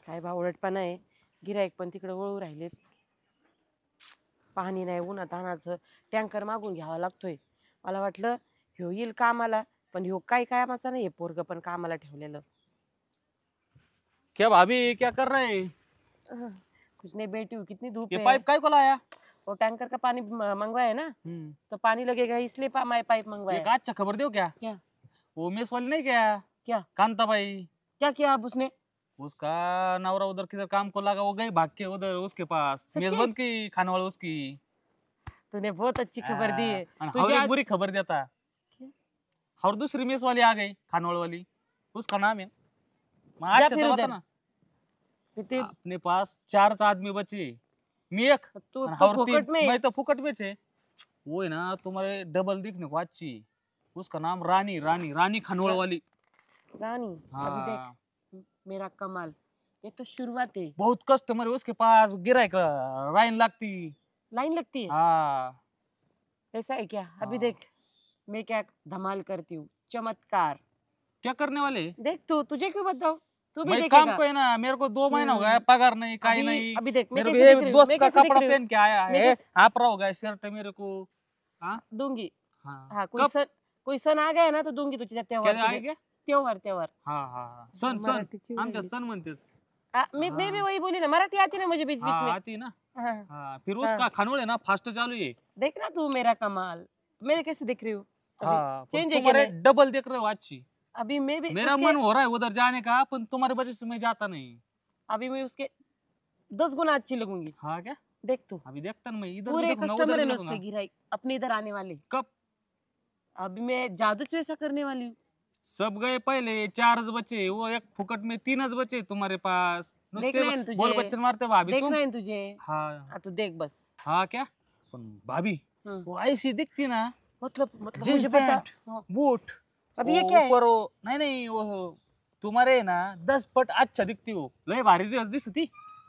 काय बावळटपणा आहे. गिराईक पण तिकडे वळू राहिलेत. पाणी नाही, उन्हात आणायचं. टँकर मागून घ्यावा लागतोय. मला वाटलं ह्यो येईल कामाला, पण ह्यो काय कामाचा नाही, पोरग पण कामाला ठेवलेलं. क्या भाभी क्या कर रहे हैं? अह, कुछ नहीं बैठी हूँ, कितनी धूप ये है। पाइप काय को लाया? वो टैंकर का पानी मंगवाया है ना, तो पानी लगेगा इसलिए मैं पाइप एक मंगवाया। अच्छा खबर दो क्या? क्या वो मेस वाली नहीं क्या? क्या कांता भाई, क्या किया अब उसने? उसका नवरा उधर किधर काम को लगा, वो गई भाग के उधर उसके पास। मेस सच्ची? बंद की खाने वाला उसकी। तूने बहुत अच्छी खबर दी है। और तुझे एक आज बुरी खबर देता। क्या? और दूसरी मेस वाली आ गई खानोड़ वाली, उसका नाम है। मैं जा अच्छा फिर तो बता उधर। ना। इतने अपने पास 4 आदमी बचे, मैं एक तू और तो और तीन, फोकट में मैं तो फुकट में छे। वो है ना तुम्हारे डबल दिखने को अच्छी। उसका नाम रानी, रानी रानी खानोड़ वाली। रानी। अभी देख हाँ, मेरा कमाल, ये तो शुरुआत है। बहुत कस्टमर है उसके पास, गिराई का लाइन लगती। लाइन लगती है। हाँ ऐसा है क्या? अभी हाँ। देख मैं क्या धमाल करती हूँ, चमत्कार। क्या करने वाले? देख तू, तुझे क्यों बताऊं, तू भी मैं काम देखेगा। को है ना, मेरे को 2 महीना हो गया, सुन, पगार नहीं, काई अभी नहीं। अभी देख मैं मेरे को कैसे दिख एक रही हूँ, दोस्त मैं का कैसे दिख कपड़ा रही हूँ। पहन के आया मैं है, कैसे आप रहा होगा शर्ट मेरे को। हाँ दूंगी। हाँ। हाँ, कब कोई सन आ गया ना तो दूंगी तुझे त्योहार। क्या आएगा? त्योहार त्योहार। हाँ हाँ हाँ, सन सन मराठीची आमच्या उडाली। सन म्हणतात। मैं भी हाँ वही बोली ना, मराठी आती ना मुझे बीच बीच हाँ में। आती है ना। हाँ हाँ फिर हाँ। उसका खानोड़ है ना फास्ट चालू है। देख ना तू मेरा कमाल, मैं कैसे दिख रही हूँ अभी। हाँ पर चेंज है क्या तुम्हारे नहीं? डबल देख रहे हो अच्छी। अभी मैं भी मेरा उसके मन हो रहा है उधर जाने का, पर तुम्हारी वजह से मैं जाता नहीं। अभी मैं उसके 10 गुना अच्छी लगूंगी। हाँ क्या? देख तू, अभी देखता ना, मैं इधर भी पूरे देखूंगा उधर कस्टमर है भी ना उसके देखूंगा। गिराई अपने इधर आने वाले। कब? अभी मैं जादू वैसा करने वाली हूँ। सब गए पहले, 4 बचे, वो एक फुकट में 3 बचे तुम्हारे पास। नुसते देखना है ना बोल तुझे, बच्चन मारते भाभी देखना तुम। है ना तुझे। हाँ तू देख बस। हाँ क्या? पण भाभी हम्म, वो ऐसी दिखती ना, मतलब जींस मुझे पता। पैंट, हाँ, बूट, अभी ये क्या है? ऊपर वो नहीं नहीं वो तुम्हारे है ना 10 पट अच्छा दिखती हो, लय भारी दिसती।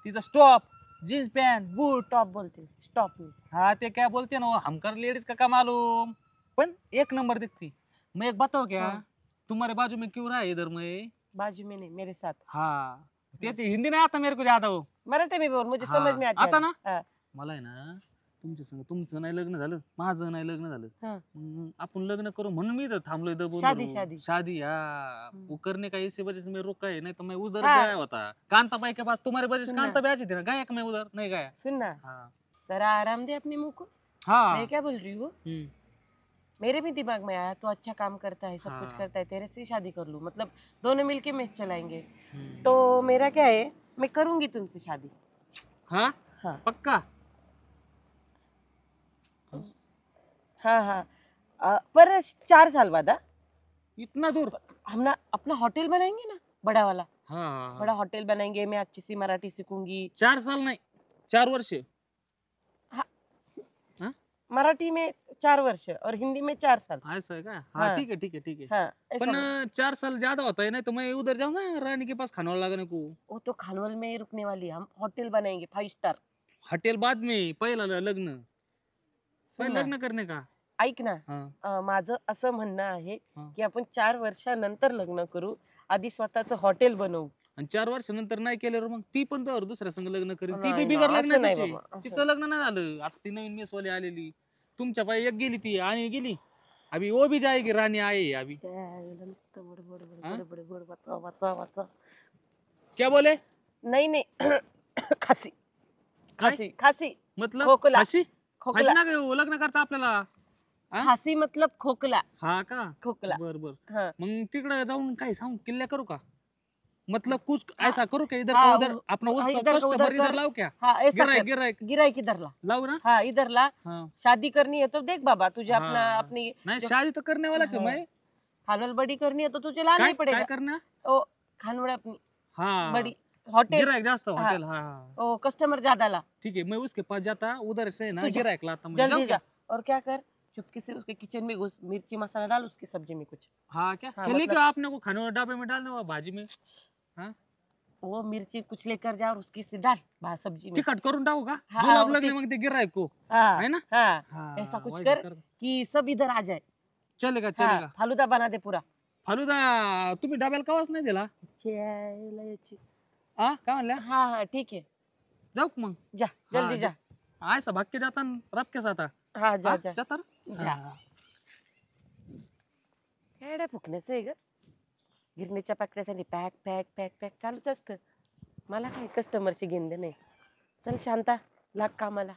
तिचा स्टॉप, जीन्स पॅन्ट, बूट। स्टॉप बोलते, स्टॉप नहीं। हाँ ते क्या बोलते हैं ना वो, हमकर लेडीज का मालूम, पण एक नंबर दिखती। मैं एक बताओ क्या, हाँ, तुम्हारे बाजू में क्यों रहा है इधर मैं? बाजू में नहीं, मेरे साथ। हाँ त्याची हिंदी नाही आता मेरे को ज्यादा हो। मराठी में बोल, मुझे हाँ, समझ में आती है आता अभी। ना? हाँ, मला आहे ना तुमच्या संग, तुमचं नाही लग्न झालं, माझं नाही लग्न झालं, हाँ, मग आपण लग्न करू म्हणून मी इथं थांबलोय दबून शादी धरून। शादी। शादी हाँ, वो करने का इसी वजह से मैं रुका है, नहीं तो मैं उधर हाँ, गया होता कांता बाई के पास, तुम्हारे वजह से सुनना कांता ब्याह थी ना, गया कि मैं उधर नहीं गया। सुन ना, हाँ जरा आराम दे अपने मुंह को। हाँ। मैं क्या बोल रही हूँ, मेरे भी दिमाग में आया तो अच्छा काम करता है, सब कुछ हाँ। करता है, तेरे से ही शादी कर लूँ, मतलब दोनों मिलके मेस चलाएंगे। हम्म। तो मेरा क्या है, मैं करूंगी तुमसे शादी। हाँ हाँ पक्का? हाँ हाँ। पर 4 साल बाद। हाँ, इतना दूर? हम ना अपना होटल बनाएंगे ना, बड़ा वाला। हाँ बड़ा होटल बनाएंगे, मैं अच्छी सी मराठी सीखूंगी। 4 साल नहीं, 4 वर्ष। हाँ, हाँ मराठी में 4 वर्ष और हिंदी में 4 साल। ऐसा है क्या? हाँ हाँ ठीक है ठीक है ठीक है। हाँ, ऐसा पण बोल। 4 साल ज्यादा होता है, नहीं तो मैं उधर जाऊंगा रानी के पास खाना लगाने को। वो तो खानवल में ही रुकने वाली है, हम होटल बनाएंगे 5 स्टार। हॉटेल बाद में, पहिला लग्न, सुन पहिले ना, लग्न करणे का? ऐक ना, हाँ माझं असं म्हणणं आहे हाँ। की आपण 4 वर्षानंतर लग्न करू, आधी स्वतःचं हॉटेल बनवू। आणि 4 वर्षानंतर नाही केल्यावर मग ती पण तर दुसऱ्या संग लग्न करेल, ती बी नाही ना, बिगर असं नाही लग्नाचीच आहे, बाबा, असं तिचं लग्न नाही झालं, आता ती नवीन मेसवाली आलेली, तुमच्या पायी एक गेली ती आणि गेली, अभी वो भी जाएगी, रानी आहे अभी। त्यावेळेला नुसतं बडबड हाँ? बडबड बडबड, वाचा वाचा वाचा। क्या बोले? नाही नाही, खासी काय खासी खासी, मतलब? खोकला फाशी? फाशी खोकला, ना घेऊ, लग्न करायचं आपल्याला। हाँ? खासी मतलब खोकला हा का? खोकला। बर बर। हाँ मग तिकडे जाऊन काय सांगू, किल्ल्या करू का? मतलब कुछ हाँ ऐसा करो क्या, इधर का हाँ, उधर, अपना उस इधर का उधर कस्टमर इधर कर। लाओ क्या? हाँ ऐसा गिराइक कर, गिराइक गिराई किधर ला। लाओ ना। हाँ इधर ला, हाँ शादी करनी है तो देख बाबा, तुझे अपना हाँ। अपनी नहीं जो शादी तो करने वाला हाँ, मैं। खानवल बड़ी करनी है तो तुझे लाना ही काय काय पड़ेगा। करना? ओ खानवल अपनी हाँ बड़ी होटल। गिराइक जास्त हाँ, होटल, हाँ हाँ ओ कस्टमर ज्यादा ला। ठीक है, मैं उसके पास जाता, उधर से ना तू जा, गिराइक लाता, मैं जल्दी जाऊँ जा। क्या? और क्या कर, चुपके से उसके किचन में घुस, मिर्ची मसाला डाल उसकी सब्जी में कुछ। हाँ क्या हाँ खेली मतलब क्या आपने को खाने वाले डब्बे में डालने वाला भाजी में? हाँ वो मिर्ची कुछ लेकर जा और उसकी से डाल सब्जी में। तिखट करून टाकू का? हाँ जुलाब वो लगले मग ते गिराइक को, हाँ है ना? हाँ, हाँ ऐसा कुछ वैसा कर कर, कि सब इधर आ जाए। चलेगा हाँ चलेगा। फालूदा बना दे पूरा। फालुदा तुम्ही डब्याला कवाच नाही दिला? याची हा काय म्हणल्या हा हा ठीक आहे, जाऊ का मग जा जल्दी जा. आयसा भाग्य जाता रबकेस आता हा जा जा जाता जा. एवढ्या फुकण्याचं आहे ग, गिरणीच्या पाकड्यासाठी पॅक पॅक पॅक पॅक चालूच असतं. मला काही कस्टमरची घेणं नाही. चल शांता, लाग कामाला.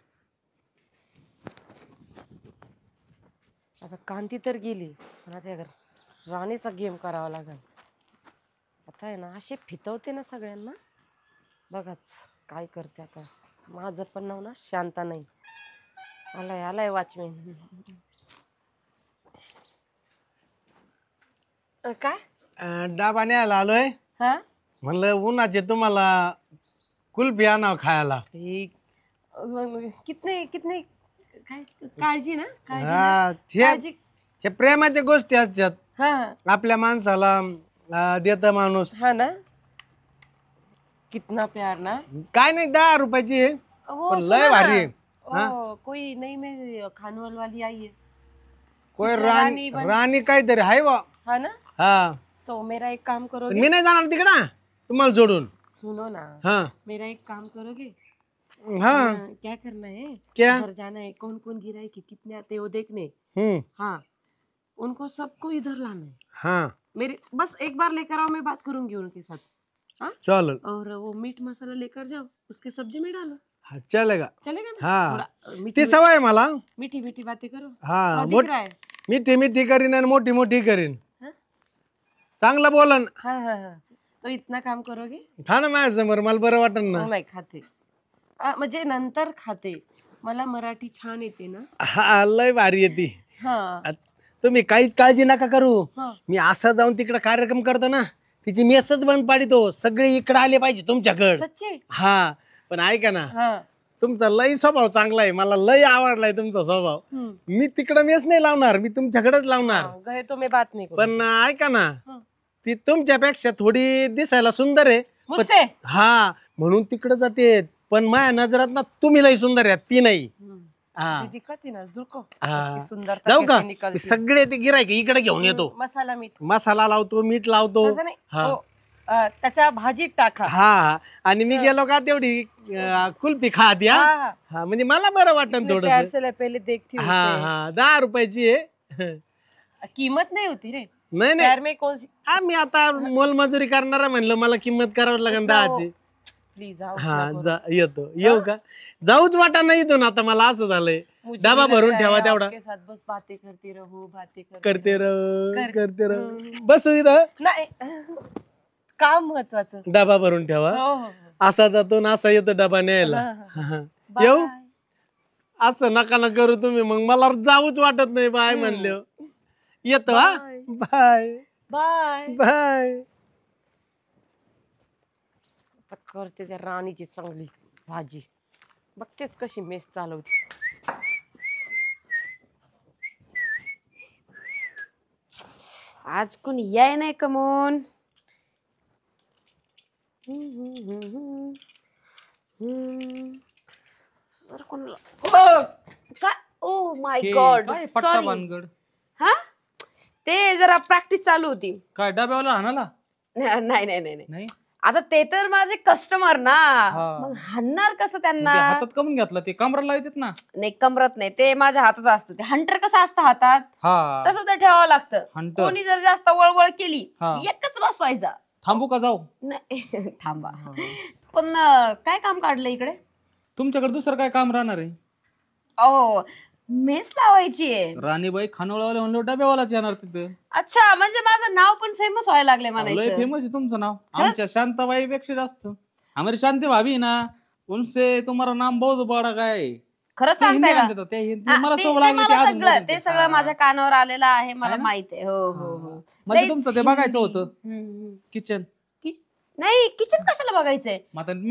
आता कांती तर गेली, पण आता राणीचा गेम करावा लागेल. आता आहे ना असे फितवते ना सगळ्यांना, बघाच काय करते आता. माझं पण नाव ना शांता नाही. आलाय आलाय वॉचमॅन. काय डाबा न्यायला आलोय. हा म्हणलं उन्हाचे तुम्हाला कुल्फी आणावं खायला. कितने कितने काय काळजी ना, काळजी ना, हा काळजी. हे प्रेमाच्या गोष्टी असतात. हा आपल्या माणसाला देत माणूस. हा ना, कितना प्यार ना. काय नाही 10 रुपयाची आहे, वो पण सुनो लय ना, भारी आहे. वो कोई नहीं, मैं खानवल वाली आई है. कोई कुछ राणी बन- राणी काहीतरी आहे बा. हा ना, हा तो मेरा एक काम पण करोगे. मी नाही जाणार तिकडं तुम्हाला जोडून. सुनो ना, हा मेरा एक काम करोगे. हा क्या करना है, क्या? इधर जाना है, कौन कौन गिराए कि कितने आते हैं वो देखने. हम्म हाँ, उनको सबको इधर लाना है. हाँ मेरे बस एक बार लेकर आओ, मैं बात करूंगी उनके साथ. हाँ, चल और वो मीट मसाला लेकर जाओ, उसके सब्जी में डालो. हा, चलेगा. चलेगा ना. हाँ. थोड़ा मीठी ती सवय आहे मला. मीठी मीठी बातें करो. हा हाँ, दिख रहा है. मिठी मिठी करीन आणि मोठी मोठी करीन. हाँ? चांगलं बोलन. हाँ हाँ हाँ, तो इतना काम करोगे. खा ना माझ्या समोर, मला बरं वाटन ना. नाही खाते. म्हणजे नंतर खाते. मला मराठी छान येते ना. हा लय भारी येते. हा तुम्ही काहीच काळजी नका करू. हा. मी असा जाऊन तिकडे कार्यक्रम करतो ना, तिची मेसच बंद पाडितो. सगळे इकडे आले पाहिजे तुमच्याकडे. सच्चे. हा पण ऐका ना, हा. तुमचा लय स्वभाव चांगला आहे, मला लय आवडलाय तुमचा स्वभाव. हम्म. मी तिकडे मेस नाही लावणार, मी तुमच्याकडेच लावणार. हाँ, गए तो मैं बात नहीं करूँ. पण ऐका ना, हाँ. ती तुमच्यापेक्षा थोडी दिसायला सुंदर आहे. मुझसे. हा म्हणून तिकडे जाते. पण माझ्या नजरात ना तुम्ही लय सुंदर आहे, ती नाही. हा. दीदी दिखती ना, रुको. हा. इसकी सुंदरता जाऊ का, कैसे निकलती. सगळे ते गिरायक इकडे घेऊन येतो. मसाला मीठ. मसाला लावतो, मीठ लावतो. तसं नाही. हा. हो, त्याच्या भाजीत टाका. हा आणि मी गेलो का तेवढी कुल्फी खा द्या. हाँ, हाँ. हा म्हणजे मला बरं वाटन इतने प्यार थोडस. से पहले देखती हूँ हा उसे. हा 10 रुपयाची आहे. कीमत नहीं होती रे. नाही प्यार नाही, में कौन सी. हा मी आता मोलमजुरी करणार आहे म्हणलं, मला किंमत करावं लागेल 10ची. प्लीज आओ. हा येतो. येऊ का, जाऊच वाटा नाही इथून आता. मला असं झालंय, डबा भरून ठेवा तेवढा. आपके साथ बस बातें करती रहूं, बातें करते रहो कर- करते रहो. बसू इथं, नाही, काम महत्वाचं. डबा भरून ठेवा. हो हो. असा जातो ना असा येतो डबा न्यायला. हा, हा. बाय. येऊ. असं नका ना करू तुम्ही, मग मला जाऊच वाटत नाही. बाय म्हणले येतो. हा बाय. Bye bye. बाय. आता करते त्या राणीची चांगली भाजी, बघतेच कशी मेस चालवते. आज कोणी याय नाही कमून. सर कोणाला काय. ओ माय गॉड, काय पट्टा सॉरी. भानगड हा, ते जरा प्रॅक्टिस चालू होती. काय डब्यावाला हाणाला नाही नाही नाही नाही. नाही आता ते तर माझे कस्टमर ना, हा. मग हाणणार कसं त्यांना. ते हातात कमून घेतला, ते कमराला येतात ना. नाही कमरत नाही, ते माझ्या हातात असतं. ते हंटर कसं असतं हातात, हा तसं ते ठेवावं लागतं. हंटर कोणी जर जास्त वळवळ केली, हा. एकच बसवायचा. थांबू का जाऊ. नाही थांबा. पण काय काम काढलं इकडे. तुमच्याकडे दुसरं काय काम राहणार आहे. ओ मेस लावायची आहे. राणीबाई खानवळावाले म्हणलो डब्यावालाच येणार तिथं. अच्छा, म्हणजे माझं नाव पण फेमस व्हायला लागले लय म्हणायचं. फेमस आहे तुमचं नाव. आमच्या शांताबाई पेक्षा जास्त. हमारी शांती भाभी है ना, उनसे तुम्हारा नाम बहुत बड़ा काय है. खरं ते हिंदी सांगताय का. म्हणतात, ते हिंदी हा, मला ते- सवय ते लागली, मला ते अजून सगळं बोलतात. ते सगळं माझ्या कानावर आलेलं आहे, मला आहे ना? माहित आहे. हो हो हो. म्हणजे लयच तुमचं ते बघायचं हिंदी. होतं हम्म. किचन. नाही किचन कशाला बघायचंय.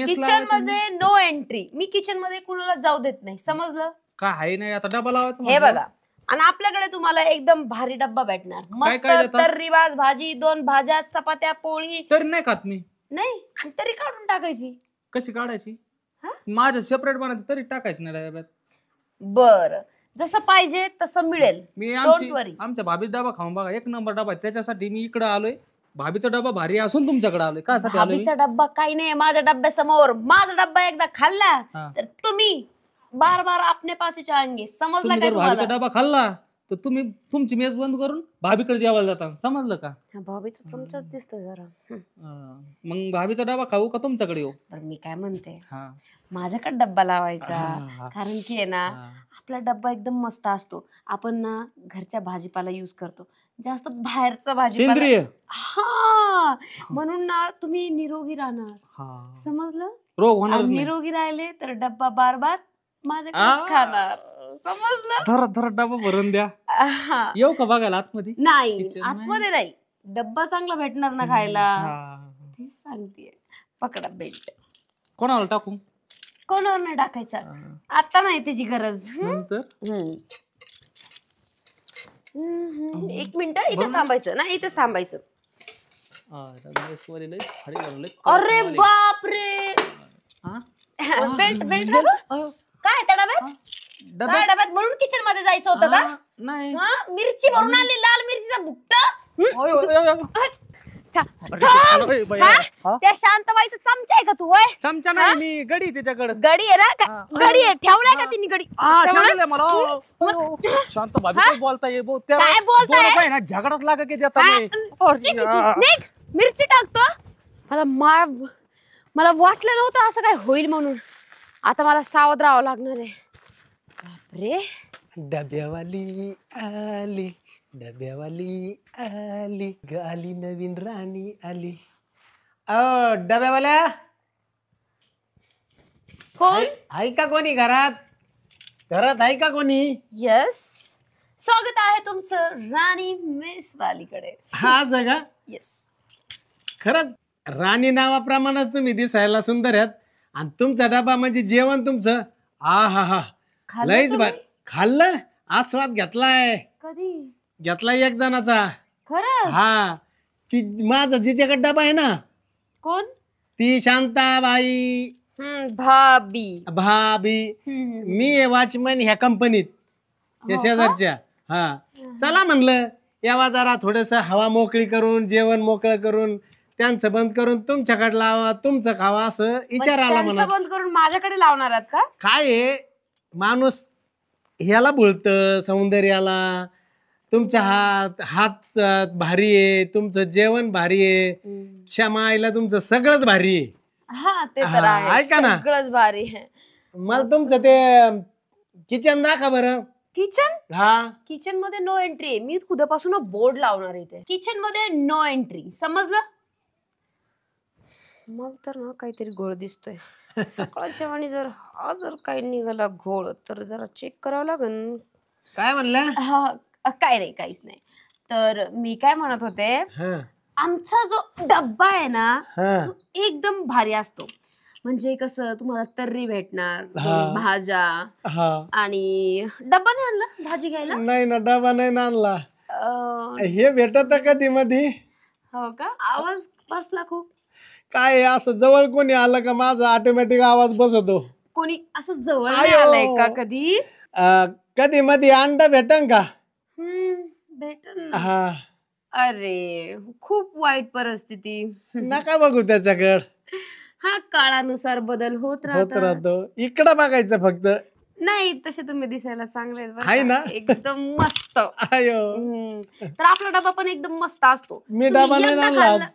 किचन मध्ये नो एंट्री. मी किचन मध्ये कुणाला जाऊ देत नाही, समजलं. काय आहे नाही आता डबा लावायचं हे म्हणलं. बघा, आणि आपल्याकडे तुम्हाला एकदम भारी डब्बा भेटणार. काय मस्त काय देतात? तर्रीवाज भाजी, 2 भाज्या, चपात्या, पोळी. तरी नाही खात मी. नाही तरी काढून टाकायची. कशी काढायची. हा? माझ्या सेपरेट बनायचं तरी टाकायची नाही डब्यात. बर, जसं पाहिजे तसं मिळेल. मी Don't worry. आमच्या भाभी डबा खाऊन बघा, एक नंबर डबा आहे. त्याच्यासाठी मी इकडे आलोय. भाभीचा डबा भारी असून तुमच्याकडे आलोय काय साठी आलोय मी? भाभीचा डब्बा काही नाही माझ्या डब्यासमोर. माझा डब्बा एकदा खाल्ला हा. तर तुम्ही बार बार अपने पासे चाहेंगे. समजला तुम्ही काय जर भाभीचा तुम्हाला? डबा खाल्ला तर तुम्ही तुमची मेस बंद करून भाभीकडे जेवायला जाता, समजलं का? हा, भाभीचा चमचाच दिसतोय जरा. मग भाभीचा डबा खाऊ का तुमच्याकडे येऊ? बरं मी काय म्हणते, हा. माझ्याकडे डब्बा लावायचा. हा. कारण की आहे ना हा. आपला डब्बा एकदम मस्त असतो. आपण ना घरच्या भाजीपाला युज करतो, जास्त बाहेरचा भाजीपाला. सेंद्रिय. हा, म्हणून ना तुम्ही निरोगी राहणार. हा. समजलं? रोग होणारच आणि नाही. निरोगी राहिले तर डब्बा बार बार माझ्याकडेच खाणार. समजलं? धर धर डबा भरून द्या. हा. येऊ का बघायला आतमध्ये? नाही Kitchen नाही. आतमध्ये नाही, डब्बा चांगला भेटणार ना खायला. हा. तेच सांगतेय. पकडा बेल्ट. कोणाला टाकू? कोणावर नाही टाकायचा, आता नाही त्याची गरज. नंतर एक मिनिट इथेच थांबायचं ना, इथेच थांबायचं. अरे बाप रे, बेल्ट बेल्ट घालू. काय त्या डब्यात? काय डब्यात म्हणून किचन मध्ये जायचं होतं का? नाही. हा? मिरची भरून आणली, लाल मिरचीचा भुकटा. त्या शांतबाईचा चमचा आहे का तू? होय, चमचा नाही, मी गडी त्याच्याकडे. गडी आहे ना? गडी आहे, ठेवलाय का तिने गडी? ठेवलेलं मला. शांत भाभी बोलताय काय बोलताय? ना झगडाच लागा की देता हा? निघ, मिरची टाकतो. मला वाटलं नव्हतं असं काय होईल म्हणून. आता मला सावध राहावं लागणार आहे. बापरे, डब्यावाली आली, डब्यावाली आली, आली नवीन राणी आली. डब्यावाल्या कोण? आहे का कोणी घरात? घरात आहे का कोणी? यस, स्वागत आहे तुमचं राणी मेस वालीकडे. हा सगळा येस, खरंच राणी नावाप्रमाणेच तुम्ही दिसायला सुंदर आहेत. आणि तुमचा डबा म्हणजे जेवण तुमचं आ हा हा खाल्लं लईच तुम्ही? खाल्लं, आस्वाद घेतलाय. कधी? घेतलाय एक जणाचा. खरं? हा, ती माझा जिच्याकडे डबा आहे ना, कोण? ती शांताबाई भाभी. भाभी. मी आहे वॉचमन ह्या कंपनीत, त्या हो का? शेजारच्या. हा, चला म्हणलं यावा जरा थोडस हवा मोकळी करून, जेवण मोकळं करून, त्यांचं बंद करून तुमच्याकडे लावा, तुमचं खावा, असं विचार आला त्यांचं म्हणा. बंद करून माझ्याकडे लावणार आहात का? काय आहे, माणूस ह्याला बोलतं सौंदर्याला. तुमचा हात भारी आहे, तुमचं जेवण भारी आहे, क्षमा आईला तुमचं सगळंच भारी आहे. हा, ते तर हा, आहे, ऐका ना. सगळंच भारी आहे. मला तुमचं ते किचन दाखवा बरं. किचन? हा, किचन मध्ये नो एंट्री आहे. मी उद्यापासून बोर्ड लावणार इथे, किचन मध्ये नो एंट्री. समजलं? मला तर ना काहीतरी घोळ दिसतोय सकाळच्या आणि जर काही निघाला घोळ तर जरा चेक करावं लागेल. काय म्हणलं? काय नाही, काहीच नाही. तर मी काय म्हणत होते, हा, आमचा जो डब्बा आहे ना हा, तो एकदम भारी असतो. म्हणजे कसं तुम्हाला तर्री भेटणार, हा. भाज्या. हा. आणि डब्बा नाही आणला भाजी घ्यायला? नाही ना, डबा नाही ना आणला. हे भेटत कधी मधी. हो का? आवाज बसला खूप. काय आहे, असं जवळ कोणी आलं का माझा ऑटोमॅटिक आवाज बसतो. कोणी असं जवळ नाही आयो. आलंय का कधी? कधी मधी अंडा भेटन का? भेटन ना. हा, अरे खूप वाईट परिस्थिती. नका बघू त्याच्याकडे. हा, काळानुसार बदल होत होत राहतात. राहतो. इकडं बघायचं फक्त. नाही, तसे तुम्ही दिसायला चांगले आहेत बरं आहे का? ना? एकदम मस्त. आयो, तर आपला डबा पण एकदम मस्त असतो. मी तुम्ही डबा नाही एकदा आणला खाल्ला- आज.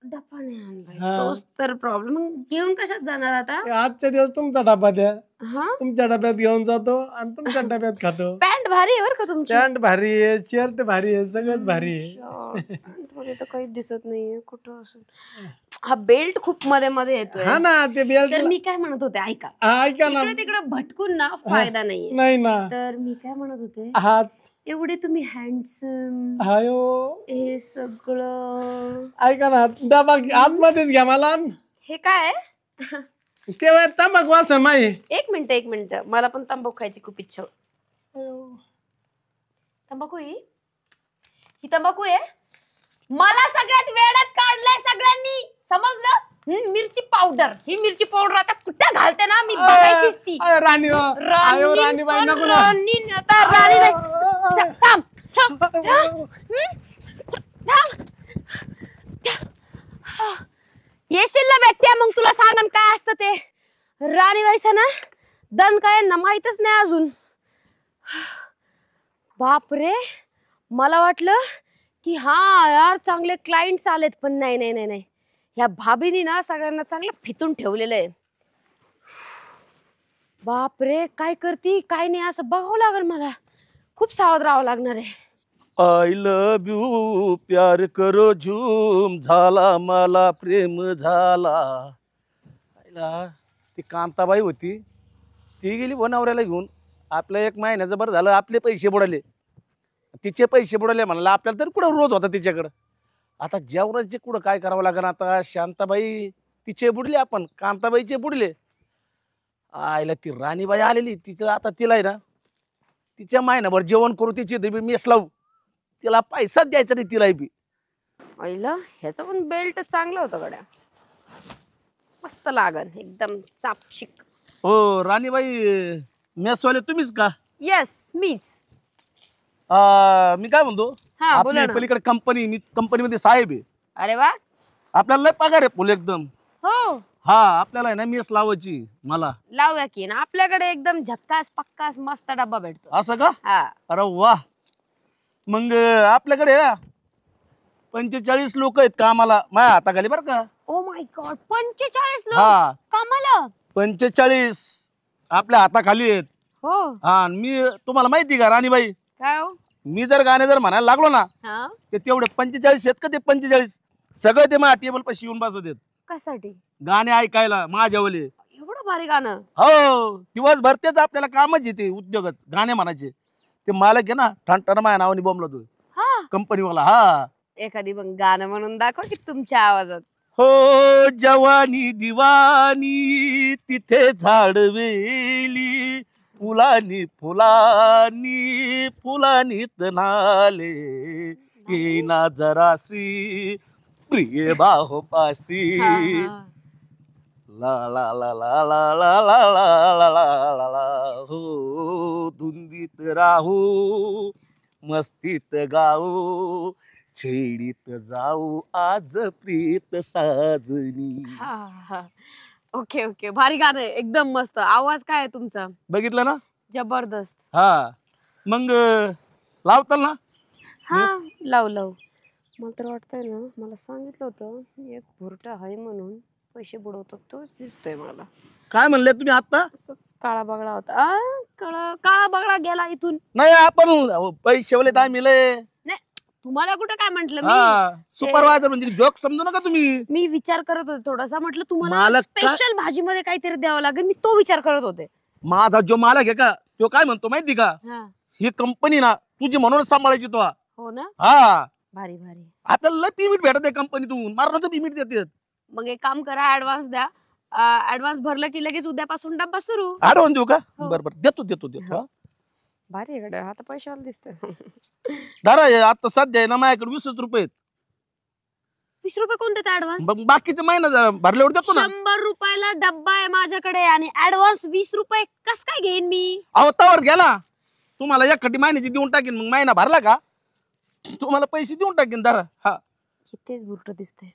डबा नाही आणलाय, हा. तोच तर प्रॉब्लेम. मग घेऊन कशात जाणार आता? आजच्या दिवस तुमचा डबा द्या, हा, तुमच्या डब्यात घेऊन जातो आणि तुमच्या डब्यात खातो. पॅन्ट भारी आहे बरं का तुमची. पॅन्ट भारी आहे, शर्ट भारी आहे, सगळंच भारी आहे. पॅन्ट मध्ये तर काहीच दिसत नाहीये कुठं असून. हा बेल्ट खूप मध्ये मध्ये येतोय. हा ना, ते बेल्ट. तर मी काय म्हणत होते, ऐका. ऐका ना. इकडे तिकडे भटकून ना फायदा नाहीये. नाही ना. तर मी काय म्हणत होते, हा, एवढे तुम्ही हँडसम, हायो, हे सगळं. ऐका ना, डबा आतमध्येच घ्या मला. हे काय आहे? तेव्हा तंबाख वास माई. एक मिनिट, मला पण तंबाखू खायची खूप इच्छा होती. तंबाखू ही तंबाखू आहे. मला सगळ्यात वेड्यात काढलंय सगळ्यांनी, समजलं? मिरची पावडर, ही मिरची पावडर आता कुठे घालते ना मी बघायचीच ती. राणी राणीबाई नको ना. राणी आता राणी नाही. थांब थांब थांब थांब. येशील ना भेटते मग तुला सांगन काय असतं ते. राणीबाईचं ना दन काय ना माहितच नाही अजून. बापरे, मला वाटलं की हा यार चांगले क्लायंट्स आलेत, पण नाही नाही नाही नाही, ह्या भाभीनी ना सगळ्यांना चांगलं फितून ठेवलेलं आहे. बापरे, काय करती काय नाही असं बघावं लागेल मला. खूप सावध राहावं लागणार आहे. आय लव यू प्यार करो झूम झाला मला प्रेम झाला. आईला ती कांताबाई होती, ती गेली बनवऱ्याला घेऊन. आपलं 1 महिन्याचं बरं झालं, आपले पैसे बुडाले, तिचे पैसे बुडाले म्हणलं. आपल्याला तर कुठं रोज होता तिच्याकडं. आता जेवणाचे कुठं काय करावं लागेल आता. शांताबाई तिचे बुडले, आपण कांताबाईचे बुडले. आईला ती राणीबाई आलेली, तिचं आता तिला आहे ना तिच्या महिनाभर जेवण करू, तिची मेस लावू, तिला पैसाच द्यायचा नाही तिला बी. आईला ह्याचं पण बेल्ट चांगलं होतं गड्या, मस्त लागल एकदम चापशिक. हो राणीबाई, मेसवाले तुम्हीच का? येस मीच. मी काय म्हणतो, हा बोला आपली ना. पलीकडे कंपनी, मी कंपनीमध्ये साहेब आहे. अरे वा. आपल्याला लय पगार आहे फुल एकदम. हो हा आपल्याला आहे ना मेस लावायची मला. लावूया की ना, आपल्याकडे एकदम झक्कास पक्कास मस्त डब्बा भेटतो. असं का? हा अरे वा. मग आपल्याकडे 45 लोक आहेत कामाला माझ्या हाताखाली बरं का. ओ माय गॉड, 45 लोक हा कामाला. 45 आपल्या हाताखाली आहेत. हो हा आणि मी तुम्हाला माहिती का राणीबाई, काय हो. मी जर गाणे जर म्हणायला लागलो ना, हा ते तेवढे 45 आहेत का ते 45 सगळे ते माझ्या टेबल पाशी येऊन बसत आहेत कशासाठी गाणे ऐकायला माझ्यावले. एवढं भारी गाणं. हो दिवसभर तेच आपल्याला कामच येते, उद्योगात गाणे म्हणायचे. ते मालक आहे ना ठणठण माझ्या नावाने बोंबला तो हा कंपनीवाला. हा एखादी मग गाणं म्हणून दाखव की तुमच्या आवाजात. हो जवानी दिवानी तिथे झाडवेली, फुलानी फुलानी फुलानी तनाले, येईना जरासी प्रिय बाहोपासी. हा, हा. ला ला ला ला ला ला ला ला ला ला ला ला. हो धुंदीत राहू मस्तीत गाऊ, छेडीत जाऊ आज प्रीत साजनी. हा, हा. ओके ओके, भारी गाणं आहे, एकदम मस्त. आवाज काय आहे तुमचा, बघितलं ना. जबरदस्त. हा मग लावताल ना. हा लाव लाव. मला तर वाटतंय ना, मला सांगितलं होतं एक भुरटा आहे म्हणून पैसे बुडवतो, तोच दिसतोय मला. काय म्हणले तुम्ही आता? असंच काळा बगळा होता. काळा बगळा गेला इथून. नाही आपण पैसे वले तर आम्ही लय. नाही तुम्हाला कुठं काय म्हंटल मी. हा सुपरवायझर म्हणजे जोक समजू नका तुम्ही. मी विचार करत होते थोडासा, म्हटलं तुम्हाला मालक का- स्पेशल भाजी मध्ये काहीतरी द्यावं लागेल, मी तो विचार करत होते. माझा जो मालक आहे का तो काय म्हणतो माहिती का, हा ही कंपनी ना तुझी म्हणून सांभाळायची तो. हो ना, हा भारी भारी. आपल्याला लय पेमेंट भेटत आहे कंपनीतून, मारणाचं पेमेंट देतात. मग एक काम करा, ऍडव्हान्स द्या. ऍडव्हान्स भरलं की लगेच उद्यापासून डब्बा सुरू. आठवण देऊ का? हो. बरोबर देतो देतो देतो. हा. भारी आहे गड्या, आता पैशावाला दिसतोय. दारा हे आता सध्या आहे ना माझ्याकडे 20 रुपये आहेत. 20 रुपये कोण देत ऍडव्हान्स? मग बाकीचे महिना भरल्यावर देतो ना. 100 रुपयाला डब्बा आहे माझ्याकडे आणि ऍडव्हान्स 20 रुपये कस काय घेईन मी? अहो तवर घ्या ना, तुम्हाला एक खटी महिन्याची देऊन टाकीन. मग महिना भरला का तुम्हाला पैसे देऊन टाकीन. दारा हा कितीच बुरट दिसते.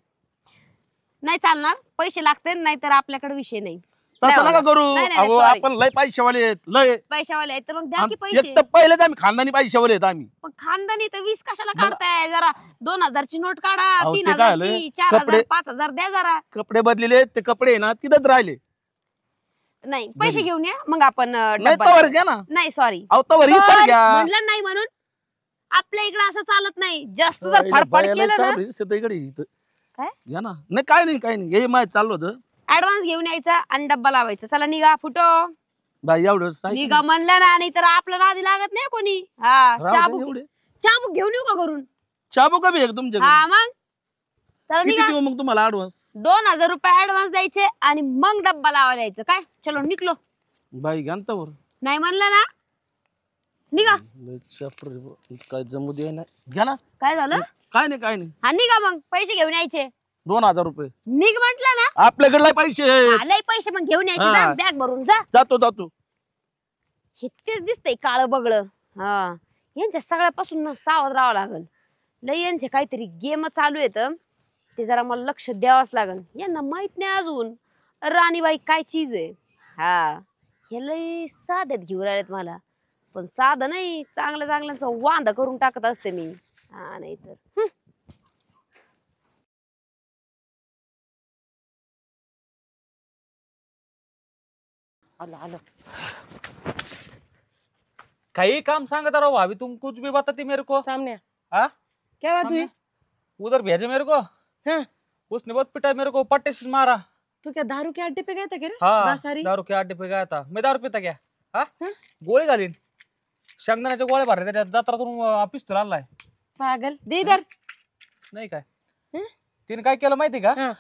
नाही चालणार, पैसे लागते, नाहीतर आपल्याकडे विषय नाही. तसं द्यावं नका करू. नाही, नाही, अहो sorry. आपण लय पैशावाले आहेत लय. पैशावाले आहेत तर मग द्या की आम- पैसे. एक तर पहिलेच आम्ही खानदानी पैशावाले आहेत आम्ही. पण खानदानी तर 20 कशाला मग- काढताय? जरा 2000 ची नोट काढा, अहो, ते 3000 काय ची, झालंय? 4000, कपडे- 5000 द्या जरा. कपडे बदलेले ते कपडे आहे ना तिथंच राहिले. नाही पैसे घरी. घेऊन या, मग आपण नाही डब्बा तवर देऊ. घ्या ना. नाही सॉरी, अहो तवर ही सर घ्या. म्हणलं नाही म्हणून. आपल्या इकडे असं चालत नाही, जास्त जर फडफड केलं ना. इकडे इथं. काय? घ्या ना. नाही काय नाही काय नाही, हे माहिती चाललं होतं. ऍडव्हान्स घेऊन यायचा आणि डब्बा लावायचा. चला निघा, फुटो बाई एवढं निघा म्हणलं ना, नाही तर आपल्या नादी लागत नाही कोणी. हा चाबूक एवढे चाबूक घेऊन येऊ का घरून? चाबू कमी आहे का तुमच्याकडे? हा मग चला किती निघा. देऊ मग तुम्हाला ऍडव्हान्स? 2000 रुपये ऍडव्हान्स द्यायचे आणि मग डब्बा लावायला यायचं. काय चलो निघलो. बाई घ्या ना तवर. नाही म्हणलं ना, निघा. लय चपरे, काय जमू दे नाही. घ्या ना. काय झालं? काय नाही काय नाही. हा निघा मग, पैसे घेऊन यायचे. 2000 रुपये निघ म्हंटल ना. आपल्याकडे लय पैसे आहेत. लय पैसे मग घेऊन यायचे. हा. जा बॅग भरून जा. जातो जातो. इतकेच दिसतंय काळं बगळं. हा यांच्या सगळ्यापासून ना सावध राहावं लागल. लय यांचे काहीतरी गेम चालू येत. ते जरा मला लक्ष द्यावंच लागन. यांना माहित नाही अजून राणीबाई काय चीज आहे. हा हे लय साध्यात घेऊन राहिलेत मला, पण साधं नाही, चांगल्या चांगल्याचं वांदा करून टाकत असते मी. हा नाही तर आलं आलं. काही काम सांगत रहो भाभी, तुम कुछ भी बताती मेरे को। सामने हाँ क्या बात हुई? सामने? उधर भेजे मेरे को, हाँ उसने बहुत पिटा मेरे को, पट्टे से मारा। तू क्या दारू के अड्डे पे गया था क्या रे? हाँ बासारी? दारू के अड्डे पे गया था मैं, दारू पिता क्या? हाँ हाँ? गोळी घालीन, शेंगदाण्याचे गोळे भरले त्याच्यात, जत्रातून पिस्तूल आणलाय. पागल दे इधर. नाही काय हं? तिने काय केलं माहिती का, हाँ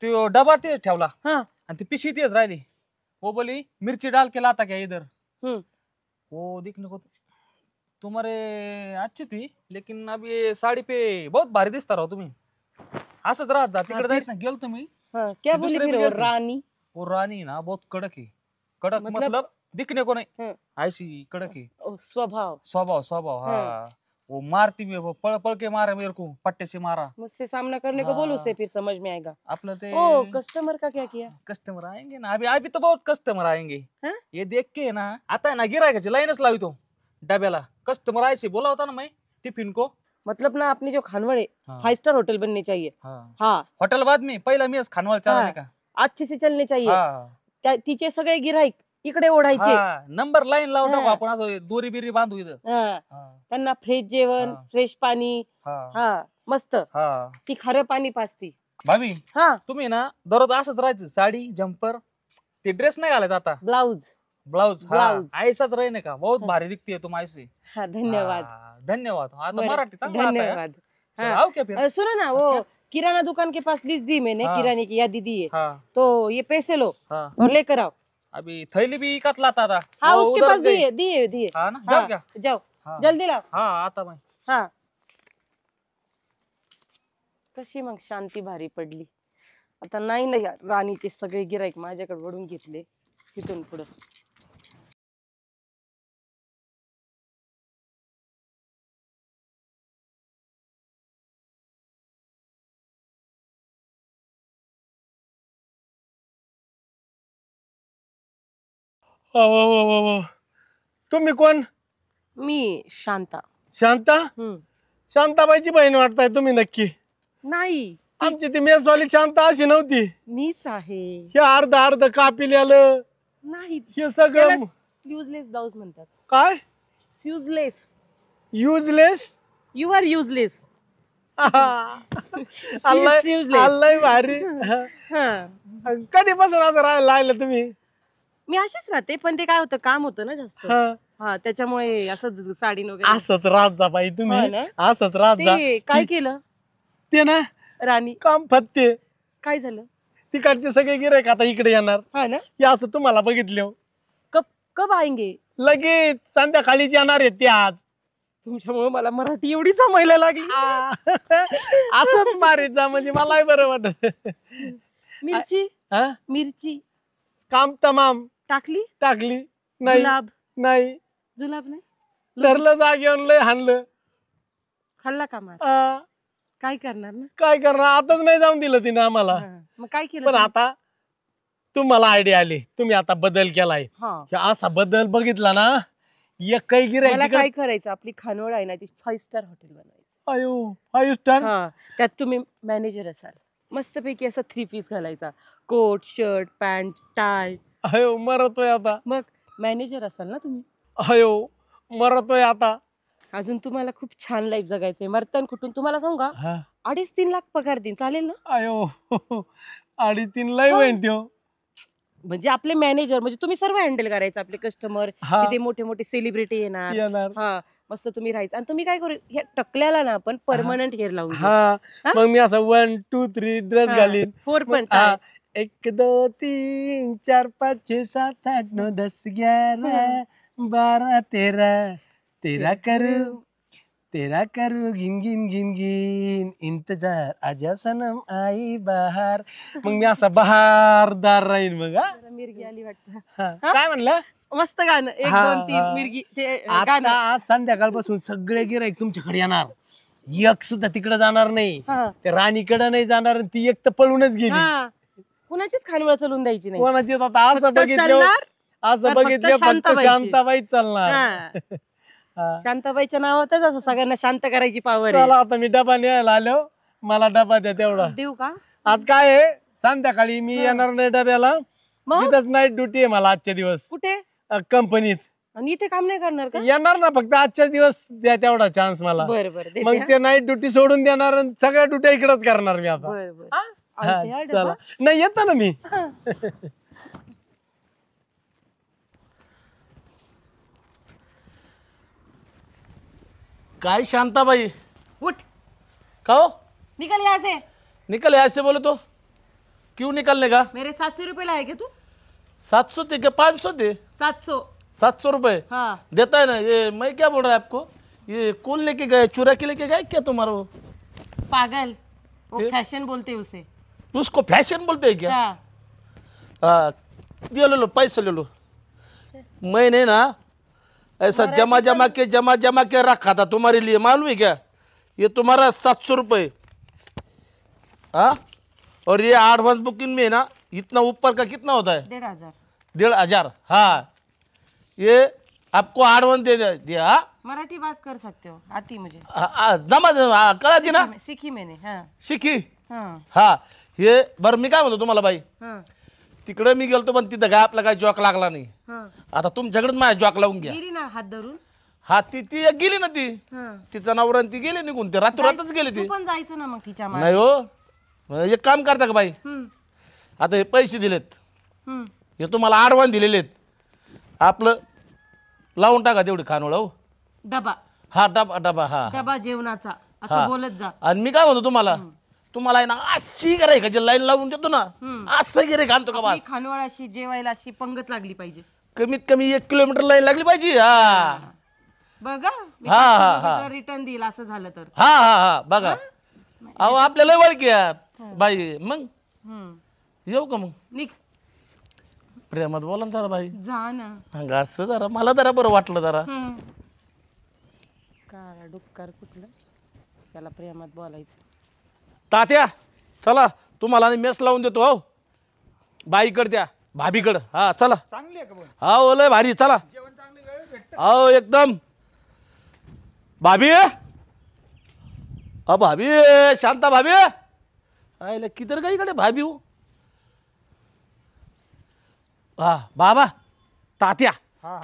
तो डबा ते ठेवला हाँ आणि ती पिशवी तीच राहिली. वो बोली मिर्ची डाल के लाता क्या इधर, हम्म. वो दिखने को तुम्हारे अच्छी थी, लेकिन अब ये साड़ी पे बहुत भारी दिसता रहो तुम्ही. असंच राहत जा, तिकडे जायत ना. गेलो तुम्ही, हाँ क्या ते बोली दुसरे फिर भी वो गेलते. रानी? वो रानी ना बहुत कड़क है. कड़क मतलब- मतलब दिखने को नहीं, हाँ. ऐसी कड़क है. ओ, स्वभाव. स्वभाव स्वभाव हाँ. वो मारती भी, वो पळ पळ के मारा मेरे को, पट्टे से मारा. मुझसे सामना करने को बोल, हाँ. उससे फिर समझ में आएगा. आपलं ते ओ कस्टमर का क्या किया? कस्टमर आएंगे ना, अभी अभी तो बहुत कस्टमर आएंगे. हाँ? ये देख के ना आता है ना, गिरायकाची लाईनच लावितो डब्याला. कस्टमर आयसे बोला होता ना मैं टिफिन को. मतलब ना अपनी जो खानवड़ है हाँ. 5 स्टार होटल बननी चाहिए. हाँ. हाँ हॉटेल बाद में पहिला मीच खानवाल चालवणे का. अच्छे से चलने चाहिए. हा. तिचे सगळे गिराईक इकडे ओढायचे. हा. नंबर लाईन लावून टाकू हा. आपण, असं दोरी बिरी बांधू इथं. हा. हा. त्यांना फ्रेश जेवण, हा. फ्रेश पाणी. हा. हा मस्त. हा. ती खरं पाणी पाजती. भाभी हा तुम्ही ना दररोज असंच राहायचं, साडी जम्पर, ते ड्रेस नाही घालायचा आता, ब्लाउज. ब्लाउज. ब्लाउज. ऐसाच रहने का, बहुत भारी दिखती है तुम ऐसे. हा धन्यवाद. हाँ, धन्यवाद. आता बरं, मराठी चांगला आता है. धन्यवाद. चलो, हाँ. आओ क्या फिर. सुनो ना, वो किराना दुकान के पास लिस्ट दी मैंने, हाँ. किराने की यादी दी है. हाँ तो ये पैसे लो हाँ. और लेकर आओ. अभी थैली भी इकत लाता था. हाँ वो उसके उधर पास गई. दिए दिए दिए. हाँ ना, हाँ, जाओ क्या. जाओ हाँ. जल्दी लाओ. हाँ आता मैं. हा. कशी मग शांती भारी पडली. आता नाही ना यार, राणीचे सगळे गिराईक माझ्याकडे वळून घेतले तिथून पुढं. तुम्ही कोण? मी शांता. शांता? हम्म. शांताबाईची बहीण वाटताय तुम्ही नक्की? नाही आमची ती मेसवाली शांता अशी नव्हती. मीच आहे. हे अर्ध अर्ध कापिल आलं, नाही हे सगळं युजलेस ब्लाउज म्हणतात. काय useless. Useless. You are useless. useless. अल्लाय भारी. हा. कधीपासून असं राहायला लागलं तुम्ही? मी अशीच राहते, पण ते काय होतं, काम होतं ना जास्त. हा. हा त्याच्यामुळे असं साडी वगैरे. असंच राहत जा बाई हा तुम्ही, ना? असंच राहत जा. ते काय केलं ते ना राणी? काम फत्ते. काय झालं? तिकडचे सगळे गिरायक आता इकडे येणार. हा ना. हे असं तुम्हाला बघितलं कब कब आएंगे? लगेच संध्याकाळीच येणार आहेत ते आज. तुमच्यामुळे मला मराठी एवढी जमायला लागली. असंच मारीत जा म्हणजे मलाही बरं वाटत. मिरची. हा? मिरची काम तमाम टाकली. टाकली नाही. जुलाब. नाही जुलाब नाही. धरलं जागेवर लय हाणलं. खाल्ला का मार? काय करणार ना. काय करणार, आताच नाही जाऊन दिलं तिने आम्हाला. हा. मग काय केलं पण तुम्ही? आता तुम्हाला आयडिया आली, तुम्ही आता बदल केलाय. हा. हे असा बदल बघितला ना, एकही मला काय गिरायक. करायचं, आपली खानवड आहे ना ती 5 स्टार हॉटेल बनायचं. अयो 5 स्टार. हा त्यात तुम्ही मॅनेजर असाल, मस्तपैकी असं 3 पीस घालायचा, कोट शर्ट पॅन्ट टाय. अयो मरतोय आता. मग मॅनेजर असाल ना तुम्ही. अयो मरतोय आता. अजून तुम्हाला खूप छान लाईफ जगायचंय. मर्तन कुठून तुम्हाला सांगू का, हा. 2.5-3 लाख पगार देईन, चालेल ना? अयो 2.5-3 लय होईन त्यो. म्हणजे आपले मॅनेजर म्हणजे तुम्ही सर्व हँडल करायचं, आपले कस्टमर हा. तिथे मोठे मोठे सेलिब्रिटी येणार. येणार. हा मस्त तुम्ही राहायचं. आणि तुम्ही काय करू, ह्या टकल्याला ना आपण परमनंट हेअर लावून देऊ. हा हा? मग मी असं 1 2 3 ड्रेस हा. घालीन. 4 पण हा. चालेल. 1 2 3 4 5 6 7 8 9 10 11 12 13 करू गिन गिन गिन गिन इंतजार आजा सनम आई बहार. मग मी असा बहारदार राहीन मग. हा? जरा मिरगी आली वाटतं. हा. काय म्हणलं? मस्त गाणं 1 हा, 2 3 हा. मिरगी ते आता गाणं. आज संध्याकाळपासून सगळे गिराईक तुमच्याकडे येणार. एक सुद्धा तिकडे जाणार नाही, हा. त्या राणीकडे नाही जाणार आणि ती एक तर पळूनच गेली. हा. कुणाचीच खानवळ चलून द्यायची नाही. कोणाची आता असं फक्त बघितलं चालणार असं तर फक्त बघितलं फक्त शांताबाईची. शांताबाईच चालणार. हा. हा. शांताबाईच्या नावातच असं सगळ्यांना शांत करायची पावर आहे. चला आता मी डबा न्यायला आलो, मला डबा द्या तेवढा. देऊ का? आज काय आहे संध्याकाळी मी येणार नाही डब्याला, मग तिथंच नाईट ड्युटी आहे मला आजच्या दिवस कुठे? कंपनीत. आणि इथे काम नाही करणार का? येणार ना, फक्त आजच्या दिवस द्या तेवढा चान्स मला. बरं बरं मग ते नाईट ड्युटी सोडून देणार आणि सगळ्या ड्युट्या इकडेच करणार मी आता. बरं बरं. हा, आणते हा चला डबा. नाही येतो ना मी. काय शांताबाई, उठ, का हो निकल यहाँ से. निकल यहाँ से बोले तो क्यों निकलने का? मेरे 700 रुपए लाए क्या तू? 700 थे क्या 500 थे? 700. 700 रुपए हाँ. देता है ना ये। मैं क्या बोल रहा है आपको, ये कौन लेके गए, चुरा के लेके गए क्या तुम्हारा वो? पागल, वो फिर? फैशन बोलते हैं उसे. उसको फैशन बोलते हैं क्या? हाँ. हाँ, ये ले लो पैसे ले लो। मैंने ना ऐसा जमा जमा के रखा था तुम्हारे लिए, मालूम है क्या? ये तुम्हारा 700 रुपये, हाँ, और ये एडवांस बुकिंग में ना इतना ऊपर का कितना होता है? 1,500. 1,500। हाँ, ये आपको एडवांस दे दिया। हाँ? मराठी बात कर सकते हो, आती मुझे. जमा कळा की ना, सीखी मैंने. हाँ. शिकी। हाँ. हा, हे बरं मी काय म्हणतो तुम्हाला बाई, हाँ. तिकडे मी गेलतो पण तिथं काय आपला काय जॉक लागला नाही. हाँ. आता तुमच्याकडेच माझ्या जॉक लावून घ्या. गिरी ना हात धरून. हा, ती एक गेली ना, ती हाँ. तिचा नवरा आणि ती गेली निघून, ते रातोरातच गेली ती. तू पण जायचं ना मग तिच्या मागे. नाही हो, एक काम करता का बाई, हम्म. आता हे पैसे दिलेत, हम्म. हे तुम्हाला आडवान दिलेले आहेत, आपलं लावून टाका तेवढी खानवळ. हो, डबा. हा डबा डबा, हा. डबा जेवणाचा हा. असं बोलत जा. आणि मी काय म्हणतो तुम्हाला, तुम्हाला आहे ना अशी गिराय का जे लाईन लावून देतो ना, हम्म. असं गिराय आणतो का आपली बस. खानवळाशी जेवायला अशी पंगत लागली पाहिजे. कमीत कमी 1 किलोमीटर लाईन लागली पाहिजे. हा बघा, हा. रिटर्न देईल असं झालं तर. हा हा हा, बघा अहो आपल्याला ओळखी आहे बाई. मग हम्म. येऊ का मग? निघ, प्रेमात बोला ना जरा बाई. जा ना. अंगा असं जरा मला जरा बरं वाटलं जरा. काळा डुक्कर कुठलं, त्याला प्रेमात बोलायचं. तात्या चला, तुम्हाला आणि मेस लावून देतो. हो, बाईकडे द्या, भाभीकडं. हा चला. चांगली आहे का बोल? हा लय भारी, चला. जेवण चांगली वेळ भेटत. हो एकदम. भाभी, भाभी, शांता भाभी, आयला किधर गई इकडे भाभी हो. हा बाबा, तात्या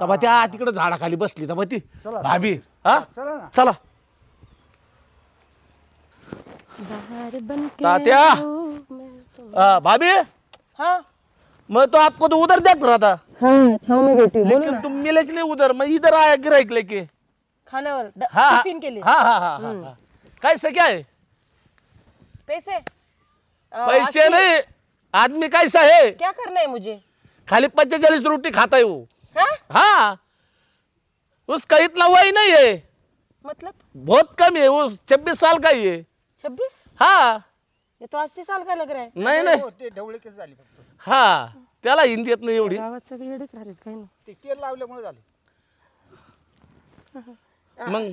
तबा त्या तिकडे झाडाखाली बसली तबा ती भाभी. हा चला ना. चला. बाहर बन के तात्या. आओ मैं भाभी, हाँ मैं तो आपको तो उधर देख रहा था, हाँ छाव बेटी लेकिन तुम मिले कि नहीं उधर, मैं इधर आया गिराइक लेके. खानावर हाँ हाँ टिफिन के लिए हाँ हाँ हाँ हाँ हाँ. कैसे क्या है? पैसे पैसे नहीं, आदमी कैसा है? क्या करना है मुझे? खाली 45 रोटी खाता है वो. हाँ? हाँ, उसका इतना हुआ ही नहीं है, मतलब बहुत कम है, वो 26 साल का ही है. 26? हाँ. ये तो 80 साल का लग रहा है. नाही नाही, ते ढवळे केस झाली फक्त. हा त्याला हिंदी येत नाही एवढी. गावात सगळे येडेच राहिले काही नाही. ते तेल लावल्यामुळे झाले. मग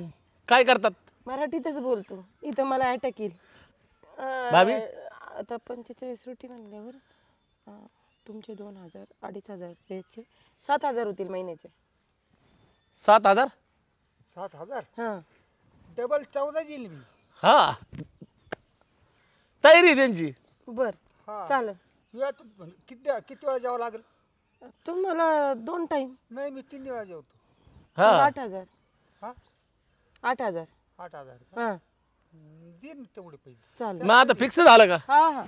काय करतात? मराठीतच बोलतो, इथं मला अटॅक येईल. भाभी? आता 45 रोटी म्हणल्यावर तुमचे 2,000 2,500 द्यायचे, 7,000 होतील महिन्याचे. 7,000. 7,000 हा डबल 14 येईल मी. हा, तयारी आहे त्यांची. बर हा. चालेल. किती वेळा जेवावं लागेल? तुम्हाला 2 टाइम नाही मी 3 वेळा जेवतो. हा 8,000. हा 8,000. 8,000 हा दे ना तेवढे पैसे. चालेल. मग आता फिक्स झालं का? हा हा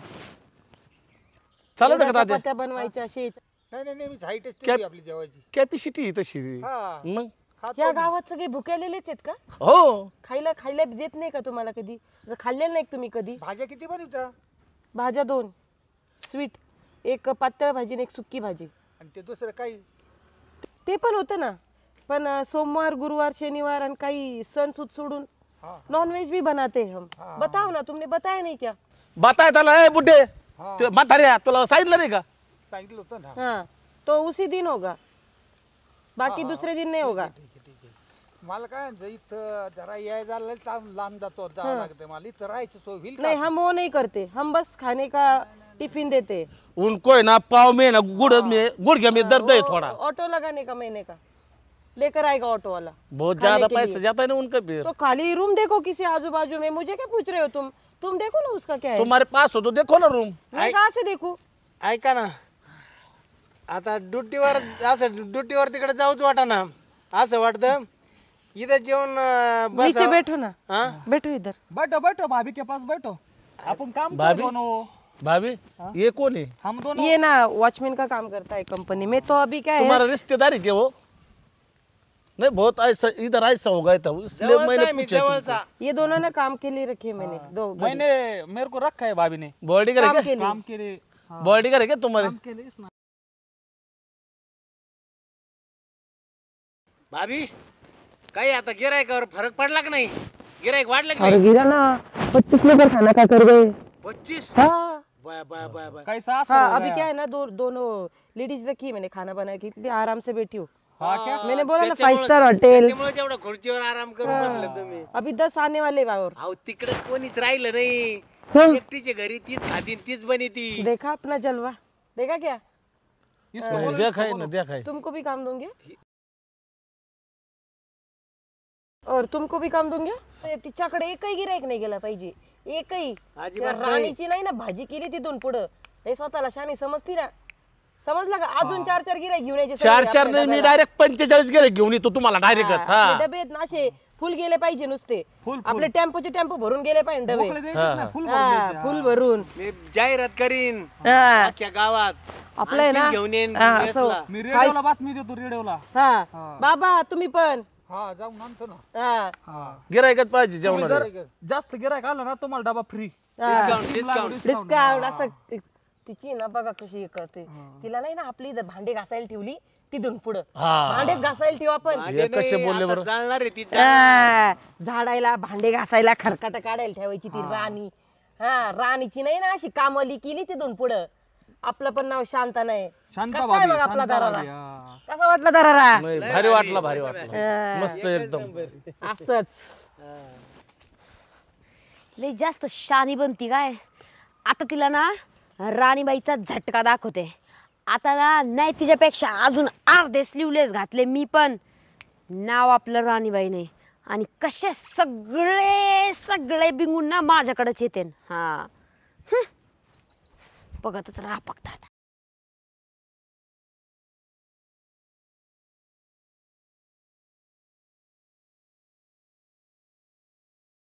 चालत का एवढ्या तात्या? चपात्या बनवायच्या शेत. नाही नाही नेहमीच हाईटच कॅप- तेवढी आपली जेवायची. कॅपॅसिटी तशी. हा मग खातो या मी. गावात सगळे भुकेलेलेच आहेत का? हो, खायला देत नाही का तुम्हाला कधी? जर खाल्लेलं नाही का तुम्ही कधी? भाज्या किती बनवता? भाज्या 2 स्वीट, एक पातळ भाजी आणि एक सुक्की भाजी. आणि ते दुसरं काही? ते पण होतं ना, पण सोमवार गुरुवार शनिवार आणि काही सण सूद सोडून हाँ नॉनवेज भी बनाते हैं हम. हाँ. बताओ ना, तुमने बताया नहीं क्या? बताय त्याला. ए बुड्ढे, हाँ ते म्हाताऱ्या तुला सांगितलं नाही का? सांगितलं होतं ना. हाँ तो उसी दिन होगा, बाकी हाँ, दूसरे दिन नहीं होगा. ठीक है ठीक है. मला काय म्हणतं, इथं जरा यायला लांब जातो जावं लागतं मला, इथं राहायची सोय होईल का? नहीं, हम वो नहीं करते, हम बस खाने का टिफिन देते। उनको है ना पाव में ना गुड़ में दर्द है वो थोड़ा, ऑटो लगाने का महीने का लेकर आएगा ऑटो वाला। बहुत खाने ज्यादा के पैसा लिए। जाता है ना उनका भी। तो खाली रूम देखो किसी आजू बाजू में, मुझे क्या पूछ रहे हो तुम देखो ना उसका क्या है। तुम्हारे पास हो तो देखो ना रूम। मैं कहाँ से देखूं? ऐका ना, आता ड्युटीवर असं ड्युटीवर तिकडे जाऊच वाटा ना, असं वाटतं इथं जेवण नीचे बैठो ना, हाँ? बैठो इधर। बैठो बैठो भाभी के पास बैठो, अपन काम भाभी? करो दोनों। भाभी ये कौन है? हम दोनों ये ना वॉचमैन का काम करता है कंपनी में, तो अभी क्या है, तुम्हारा रिश्तेदार है क्या वो? नहीं बहुत ऐसा इधर ऐसा हो गया था इसलिए जवळचा मैंने आहे मी, पूछा जवळचा. ये दोनों ना काम के लिए रखे मैंने दो बड़े। मैंने मेरे को रखा है भाभी ने बॉडी काम करे के लिए। काम के लिए। हाँ, बॉडी करे क्या तुम्हारे? काम के लिए इसमें। भाभी काही आता गिरायकावर फरक पडला का नाही? गिरायक वाढलं की और नाही? गिरा ना 25 लेकर खाना खा कर गए। 25. हाँ बाय बाय बाय बाय. कैसा असर हाँ, हो अभी गया? क्या है ना, दोनों लेडीज रखी है मैंने, खाना बना के इतनी आराम से बैठी हूँ। हाँ क्या? मैंने बोला ना त्याच्यामुळं- 5 स्टार होटल। त्याच्यामुळे जेवढं खुर्चीवर आराम करून बसले तुम्ही. अभी 10 आने वाले और अहो तिकडे कोणीच राहिलं नाही, हं. एकटीच्या घरी तीच खाती तीच बनीती. देखा अपना जलवा, देखा क्या? इसको बोलो, देखा है इसको ना बोलो। देखा है। तुमको भी काम दूंगे और तुमको भी काम दूंगे। तिच्याकडे एकही गिरायक नाही गेला पाहिजे, एकही। अजिबात त्या राणीची नाही ना भाजी केली तिथून पुढं, हे स्वतःला शानी समजती ना, समजला का? अजून 4 गिरायक घेऊन यायचे, चार सगळे चार आपल्या नाही मी डब्याला. डायरेक्ट 45 गेले घेऊन येतो तुम्हाला डायरेक्ट. हा, हा आपले डबे आहेत ना असे फुल गेले पाहिजे नुसते, फुल आपले टेम्पोचे टेम्पो भरून गेले पाहिजे डबे। मोकळे द्यायचे हा, ना, हा. फुल भरून हा, द्यायचे, फुल हा. भरून। मी जाहिरात करीन हा, अख्ख्या गावात. आपलं आहे ना, आणखीन घेऊन येईन हा, मेसला. असं. मी रेडिओला बातमी देतो रेडिओला. हा बाबा तुम्ही पण हा जाऊन आणतो ना. हा हा. गिरायकच पाहिजे तुम्ही जेवणाला. जर जास्त गिरायक आलं ना तुम्हाला डबा फ्री. Discount discount. डिस्काउंट असं। तिची ना बघा कशी हे करते, तिला नाही ना आपली इथं भांडे घासायला ठेवली तिथून पुढं, हा. भांडेच घासायला ठेवू आपण। हे कसे बोलले बरं? चालणार आहे ती. हा, झाडायला भांडे घासायला खरकाट काढायला ठेवायची ती राणी। हा, राणीची नाही ना अशी कामली केली तिथून पुढं। आपलं पण नाव शांता नाही, शांता कसा आहे भाभी, बघ आपला शांता दरारा, भाभी, हा. कसा वाटला दरारा? नाही, भारी वाटला भारी वाटला मस्त एकदम. असंच लई जास्त शानी बनती काय. आता तिला ना राणीबाईचा झटका दाखवते. आता ना नाही तिच्यापेक्षा अजून अर्धे स्लीवलेस घातले मी पण, नाव आपलं राणीबाई नाही, आणि कसे सगळे सगळे बिंगून ना माझ्याकडेच येते. हा बघतच राहा फक्त आता.